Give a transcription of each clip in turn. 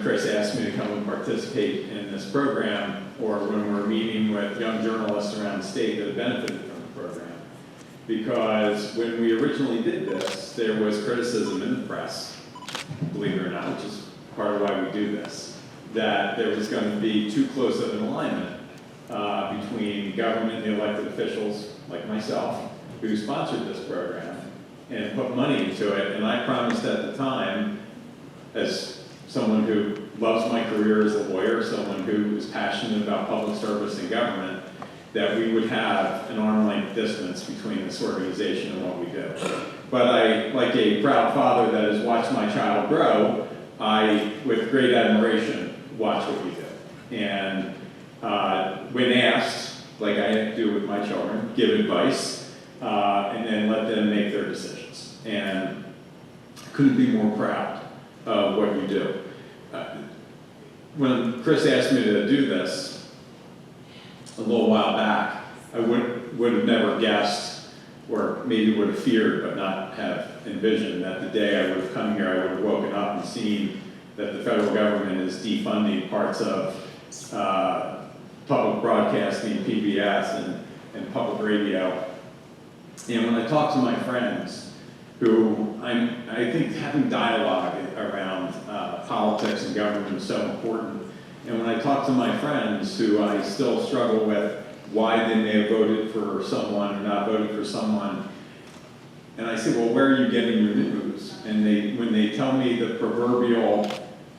Chris asked me to come and participate in this program, or when we're meeting with young journalists around the state that have benefited from the program. Because when we originally did this, there was criticism in the press, believe it or not, which is part of why we do this, that there was going to be too close of an alignment between government and the elected officials, like myself, who sponsored this program and put money into it. And I promised at the time, as someone who loves my career as a lawyer, someone who is passionate about public service and government, that we would have an arm-length distance between this organization and what we do. But I, like a proud father that has watched my child grow, I, with great admiration, watch what we do. And when asked, like I do with my children, give advice, and then let them make their decisions. And I couldn't be more proud of what you do. When Chris asked me to do this a little while back, I would have never guessed, or maybe would have feared, but not have envisioned that the day I would have come here, I would have woken up and seen that the federal government is defunding parts of public broadcasting, PBS, and public radio. And when I talk to my friends, who I think having dialogue around politics and government is so important. And when I talk to my friends who I still struggle with why they may have voted for someone or not voted for someone, and I say, well, where are you getting your news? And when they tell me the proverbial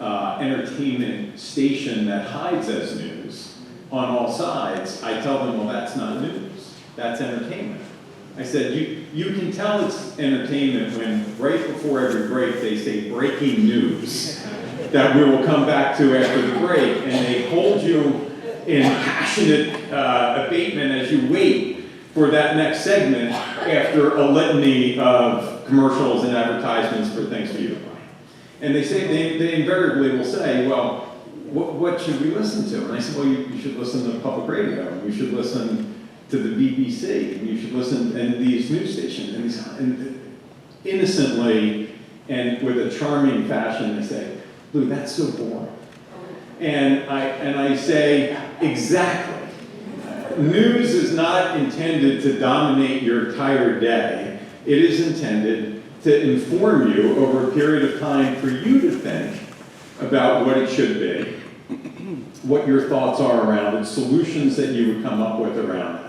entertainment station that hides as news on all sides, I tell them, well, that's not news, that's entertainment. I said, you can tell it's entertainment when right before every break they say breaking news that we will come back to after the break, and they hold you in passionate abatement as you wait for that next segment after a litany of commercials and advertisements for things for you to buy. And they say, they invariably will say, well, what should we listen to? And I said, well, you should listen to public radio, and you should listen to the BBC, and you should listen to these news stations, and innocently and with a charming fashion, they say, Lou, that's so boring. And I say, exactly. News is not intended to dominate your entire day. It is intended to inform you over a period of time for you to think about what it should be, what your thoughts are around it, solutions that you would come up with around that.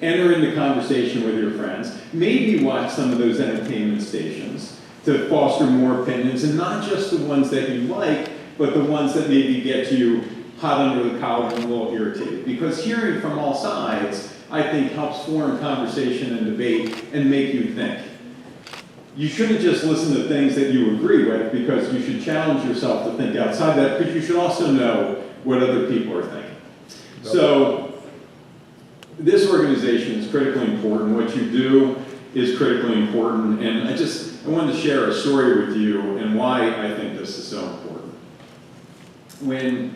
Enter into conversation with your friends. Maybe watch some of those entertainment stations to foster more opinions, and not just the ones that you like, but the ones that maybe get you hot under the collar and a little irritated. Because hearing from all sides, I think, helps form conversation and debate and make you think. You shouldn't just listen to things that you agree with, because you should challenge yourself to think outside that, because you should also know what other people are thinking. So, this organization is critically important. What you do is critically important, and I wanted to share a story with you and why I think this is so important. When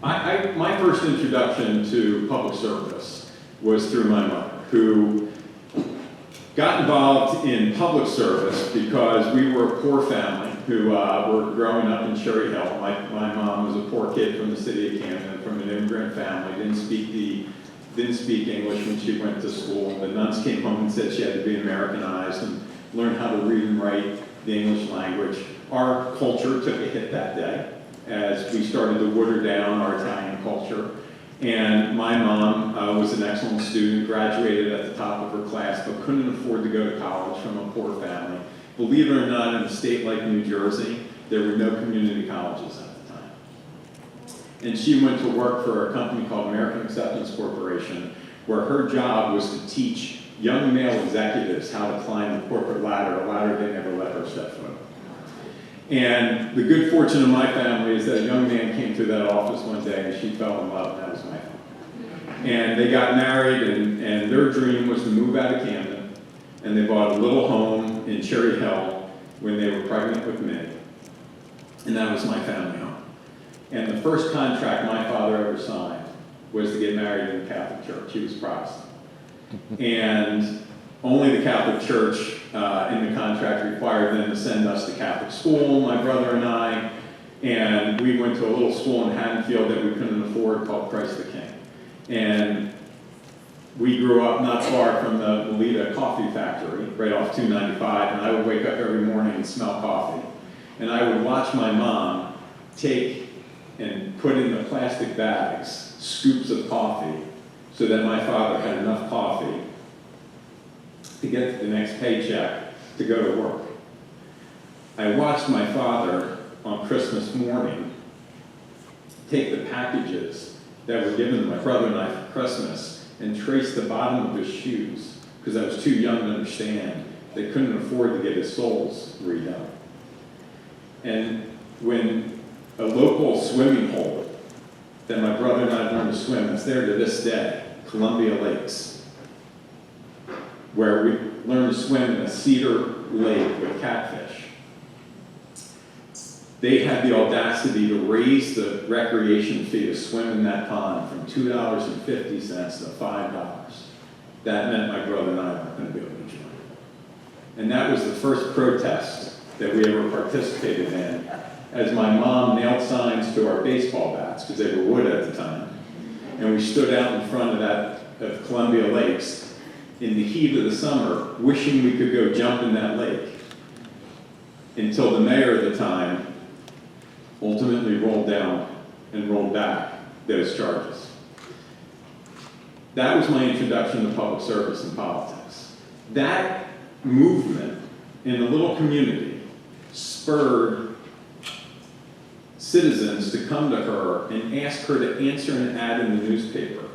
my first introduction to public service was through my mother, who got involved in public service because we were a poor family who were growing up in Cherry Hill. My mom was a poor kid from the city of Camden, from an immigrant family, didn't speak English when she went to school. The nuns came home and said she had to be Americanized and learn how to read and write the English language. Our culture took a hit that day as we started to water down our Italian culture. And my mom was an excellent student, graduated at the top of her class, but couldn't afford to go to college from a poor family. Believe it or not, in a state like New Jersey, there were no community colleges at the time. And she went to work for a company called American Acceptance Corporation, where her job was to teach young male executives how to climb the corporate ladder, a ladder they never let her step foot. And the good fortune of my family is that a young man came to that office one day and she fell in love, and that was my fault. And they got married, and their dream was to move out of Camden, and they bought a little home in Cherry Hill when they were pregnant with me. And that was my family home. And the first contract my father ever signed was to get married in the Catholic Church. He was Protestant. And only the Catholic Church in the contract required them to send us to Catholic school, my brother and I. And we went to a little school in Haddonfield that we couldn't afford called Christ the King. And we grew up not far from the Melita Coffee Factory, right off 295, and I would wake up every morning and smell coffee. And I would watch my mom take and put in the plastic bags scoops of coffee so that my father had enough coffee to get to the next paycheck to go to work. I watched my father on Christmas morning take the packages that were given to my brother and I for Christmas and trace the bottom of his shoes, because I was too young to understand. They couldn't afford to get his soles redone. And when a local swimming hole that my brother and I learned to swim, that's there to this day, Columbia Lakes, where we learned to swim in a cedar lake with catfish. They had the audacity to raise the recreation fee to swim in that pond from $2.50 to $5. That meant my brother and I weren't going to be able to join. And that was the first protest that we ever participated in, as my mom nailed signs to our baseball bats, because they were wood at the time. And we stood out in front of Columbia Lakes in the heat of the summer, wishing we could go jump in that lake, until the mayor at the time ultimately rolled down and rolled back those charges. That was my introduction to public service and politics. That movement in a little community spurred citizens to come to her and ask her to answer an ad in the newspaper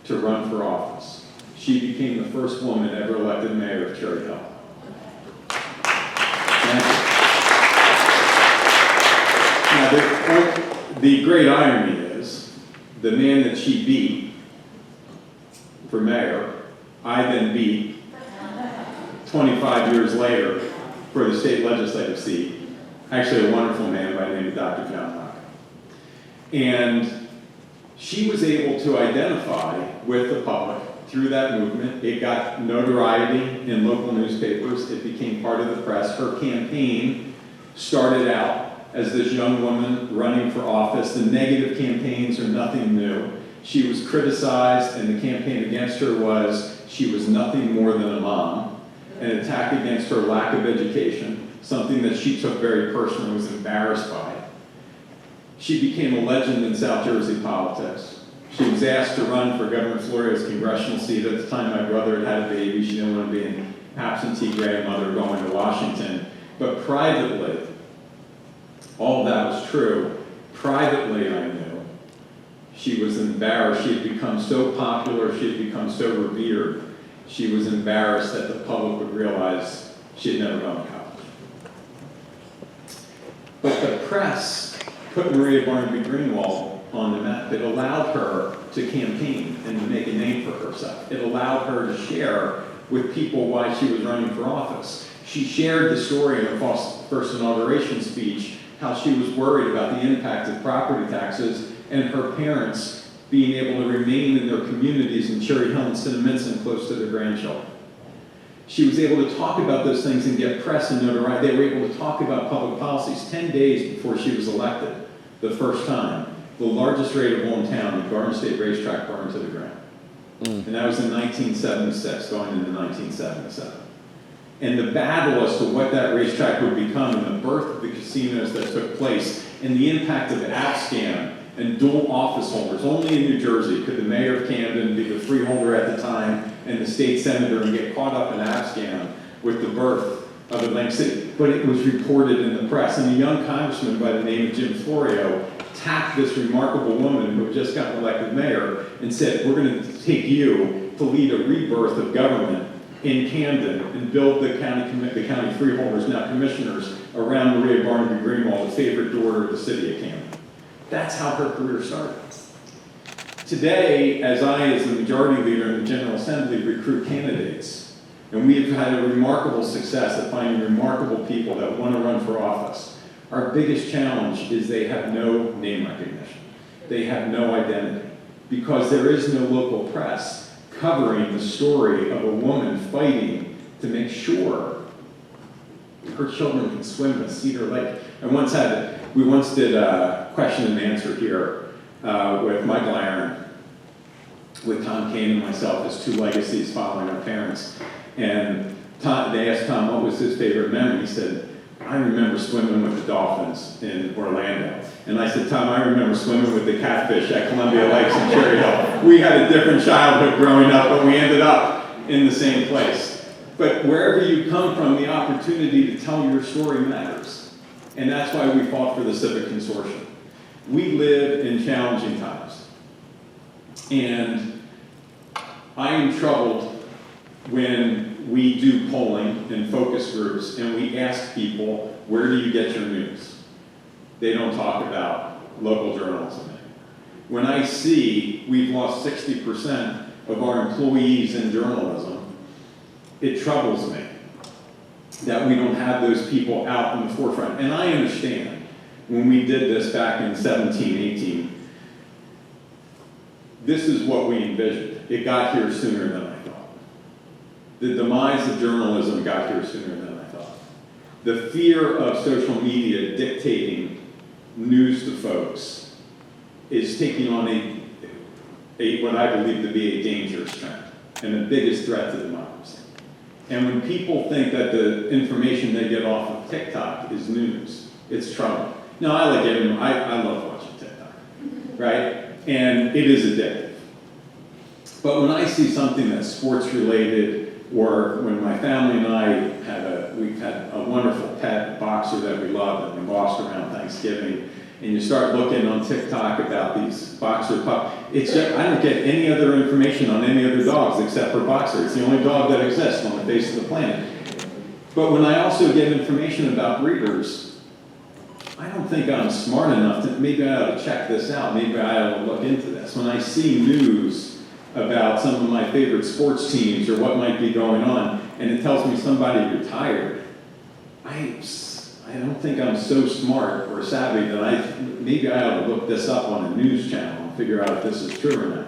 to run for office. She became the first woman ever elected mayor of Cherry Hill. Now, the great irony is, the man that she beat for mayor, I then beat 25 years later for the state legislative seat, actually a wonderful man by the name of Dr. John Locke. And she was able to identify with the public through that movement. It got notoriety in local newspapers. It became part of the press. Her campaign started out as this young woman running for office. The negative campaigns are nothing new. She was criticized, and the campaign against her was she was nothing more than a mom, an attack against her lack of education, something that she took very personally and was embarrassed by. She became a legend in South Jersey politics. She was asked to run for Governor Florio's congressional seat. At the time, my brother had had a baby. She didn't want to be an absentee grandmother going to Washington. But privately, all that was true. Privately, I knew she was embarrassed. She had become so popular. She had become so revered. She was embarrassed that the public would realize she had never gone to college. But the press put Maria Barnaby Greenwald on the map. It allowed her to campaign and to make a name for herself. It allowed her to share with people why she was running for office. She shared the story in her first inauguration speech, how she was worried about the impact of property taxes and her parents being able to remain in their communities in Cherry Hill and Cinnaminson close to their grandchildren. She was able to talk about those things and get press and notoriety. They were able to talk about public policies 10 days before she was elected the first time. The largest rateable in town, the Garden State Racetrack, burned to the ground. And that was in 1976, going into 1977. And the battle as to what that racetrack would become and the birth of the casinos that took place and the impact of the AppScam and dual office holders. Only in New Jersey could the mayor of Camden be the freeholder at the time and the state senator and get caught up in AppScam with the birth of Atlantic City. But it was reported in the press. And a young congressman by the name of Jim Florio tapped this remarkable woman who had just gotten elected mayor and said, we're going to take you to lead a rebirth of government in Camden and build the county freeholders, now commissioners, around Maria Barnaby Greenwald, the favorite daughter of the city of Camden. That's how her career started. Today, as the majority leader in the General Assembly, recruit candidates, and we have had a remarkable success at finding remarkable people that want to run for office. Our biggest challenge is they have no name recognition. They have no identity, because there is no local press covering the story of a woman fighting to make sure her children can swim in Cedar Lake. I once had We once did a question and answer here with Michael Aaron, with Tom Kane and myself as two legacies following our parents. And they asked Tom what was his favorite memory. He said, I remember swimming with the dolphins in Orlando. And I said, Tom, I remember swimming with the catfish at Columbia Lakes in Cherry Hill. We had a different childhood growing up, but we ended up in the same place. But wherever you come from, the opportunity to tell your story matters. And that's why we fought for the Civic Consortium. We live in challenging times. And I am troubled when we do polling and focus groups and we ask people, where do you get your news? They don't talk about local journalism anymore. When I see we've lost 60% of our employees in journalism, it troubles me that we don't have those people out in the forefront. And I understand when we did this back in 17, 18, this is what we envisioned. It got here sooner than I thought. The demise of journalism got here sooner than I thought. The fear of social media dictating news to folks is taking on what I believe to be a dangerous trend and the biggest threat to democracy. And when people think that the information they get off of TikTok is news, it's trouble. Now, I love watching TikTok, right? And it is addictive. But when I see something that's sports related, or when my family and I we've had a wonderful pet boxer that we love that we lost around Thanksgiving, and you start looking on TikTok about these boxer pups, I don't get any other information on any other dogs except for boxer. It's the only dog that exists on the face of the planet. But when I also get information about breeders, I don't think I'm smart enough to, maybe I ought to check this out, maybe I ought to look into this. When I see news about some of my favorite sports teams or what might be going on, and it tells me somebody retired, I don't think I'm so smart or savvy that maybe I ought to look this up on a news channel and figure out if this is true or not.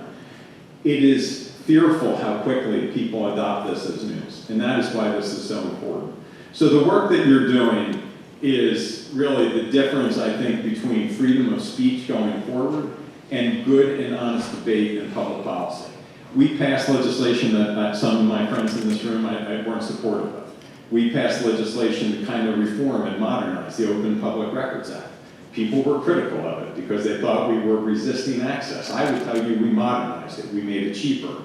It is fearful how quickly people adopt this as news, and that is why this is so important. So the work that you're doing is really the difference, I think, between freedom of speech going forward and good and honest debate in public policy. We passed legislation that some of my friends in this room I weren't supportive of. We passed legislation to kind of reform and modernize the Open Public Records Act. People were critical of it because they thought we were resisting access. I would tell you we modernized it. We made it cheaper.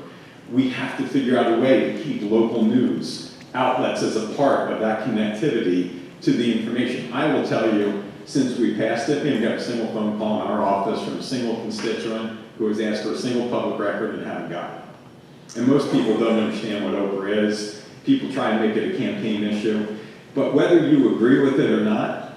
We have to figure out a way to keep local news outlets as a part of that connectivity to the information. I will tell you, since we passed it, we got a single phone call in our office from a single constituent who has asked for a single public record and haven't gotten it. And most people don't understand what Oprah is. People try and make it a campaign issue. But whether you agree with it or not,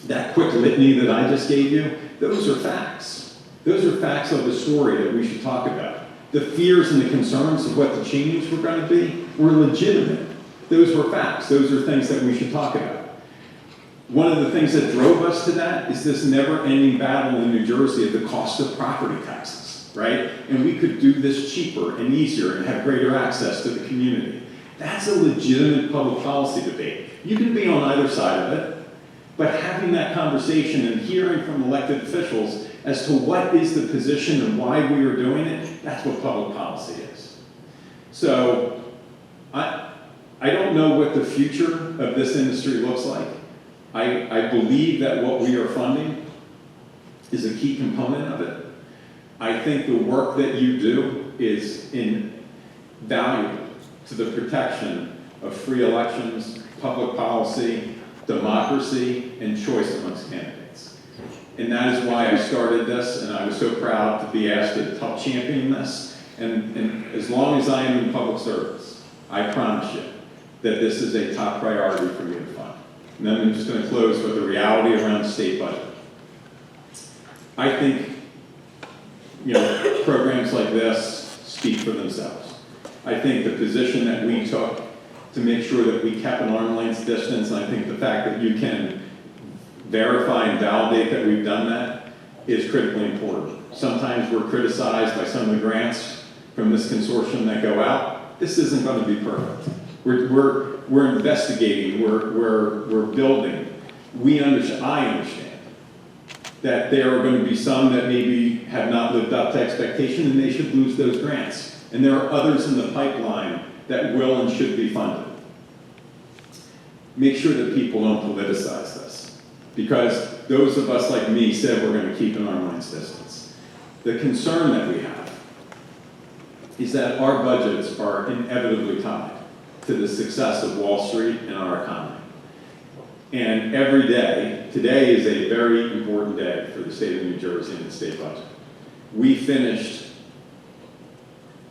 that quick litany that I just gave you, those are facts. Those are facts of the story that we should talk about. The fears and the concerns of what the changes were going to be were legitimate. Those were facts. Those are things that we should talk about. One of the things that drove us to that is this never-ending battle in New Jersey of the cost of property taxes, right? And we could do this cheaper and easier and have greater access to the community. That's a legitimate public policy debate. You can be on either side of it, but having that conversation and hearing from elected officials as to what is the position and why we are doing it, that's what public policy is. So I don't know what the future of this industry looks like. I believe that what we are funding is a key component of it. I think the work that you do is invaluable to the protection of free elections, public policy, democracy, and choice amongst candidates. And that is why I started this, and I was so proud to be asked to help champion this. And as long as I am in public service, I promise you that this is a top priority for me to fund. And then I'm just going to close with the reality around the state budget. I think, programs like this speak for themselves. I think the position that we took to make sure that we kept an arm's length distance, and I think the fact that you can verify and validate that we've done that is critically important. Sometimes we're criticized by some of the grants from this consortium that go out. This isn't going to be perfect. We're investigating, we're building. I understand that there are going to be some that maybe have not lived up to expectation and they should lose those grants. And there are others in the pipeline that will and should be funded. Make sure that people don't politicize this, because those of us like me said we're going to keep an arm's length distance. The concern that we have is that our budgets are inevitably tied to the success of Wall Street and our economy. And every day, today is a very important day for the state of New Jersey and the state budget. We finished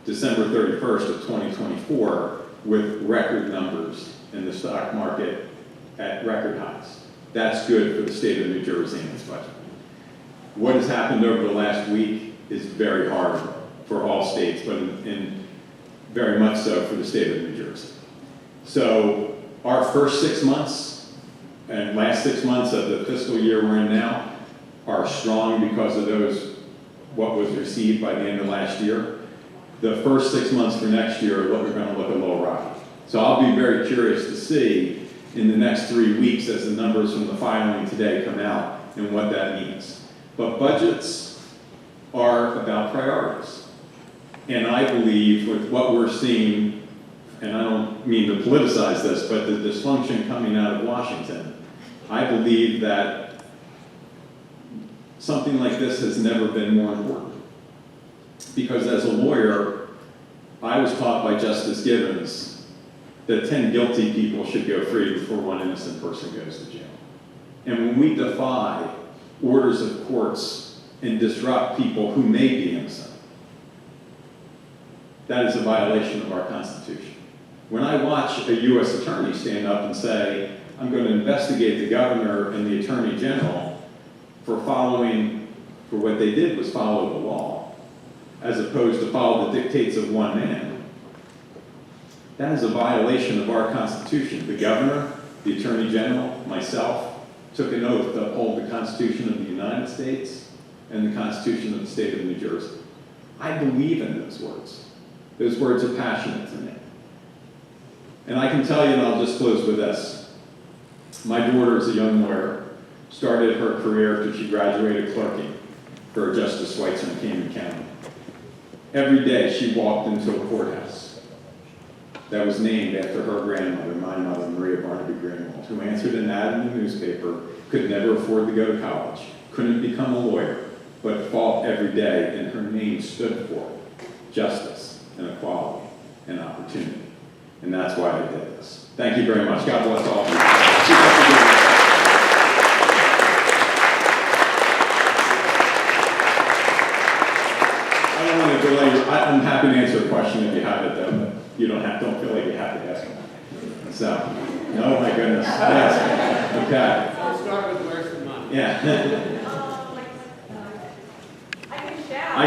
December 31st of 2024 with record numbers in the stock market at record highs. That's good for the state of New Jersey and its budget. What has happened over the last week is very hard for all states, but in very much so for the state of New Jersey. So our first 6 months and last 6 months of the fiscal year we're in now are strong because of what was received by the end of last year. The first 6 months for next year are going to look a little rocky. So I'll be very curious to see in the next 3 weeks as the numbers from the filing today come out and what that means. But budgets are about priorities. And I believe with what we're seeing, and I don't mean to politicize this, but the dysfunction coming out of Washington, I believe that something like this has never been more important. Because as a lawyer, I was taught by Justice Gibbons that 10 guilty people should go free before one innocent person goes to jail. And when we defy orders of courts and disrupt people who may be innocent, that is a violation of our Constitution. When I watch a U.S. attorney stand up and say, I'm going to investigate the governor and the attorney general for what they did was follow the law, as opposed to follow the dictates of one man, that is a violation of our Constitution. The governor, the attorney general, myself, took an oath to uphold the Constitution of the United States and the Constitution of the state of New Jersey. I believe in those words. Those words are passionate to me. And I can tell you, and I'll just close with this. My daughter is a young lawyer, started her career after she graduated clerking for Justice Schweitzer in Camden County. Every day she walked into a courthouse that was named after her grandmother, my mother, Maria Barnaby Greenwald, who answered an ad in the newspaper, could never afford to go to college, couldn't become a lawyer, but fought every day, and her name stood for justice and equality and opportunity. And that's why I did this. Thank you very much. God bless all of you. I don't want to delay you. I'm happy to answer a question if you have it, though, but you don't feel like you have to ask me. So, oh my goodness. Yes. Okay. I'll start with where's the money? Yeah.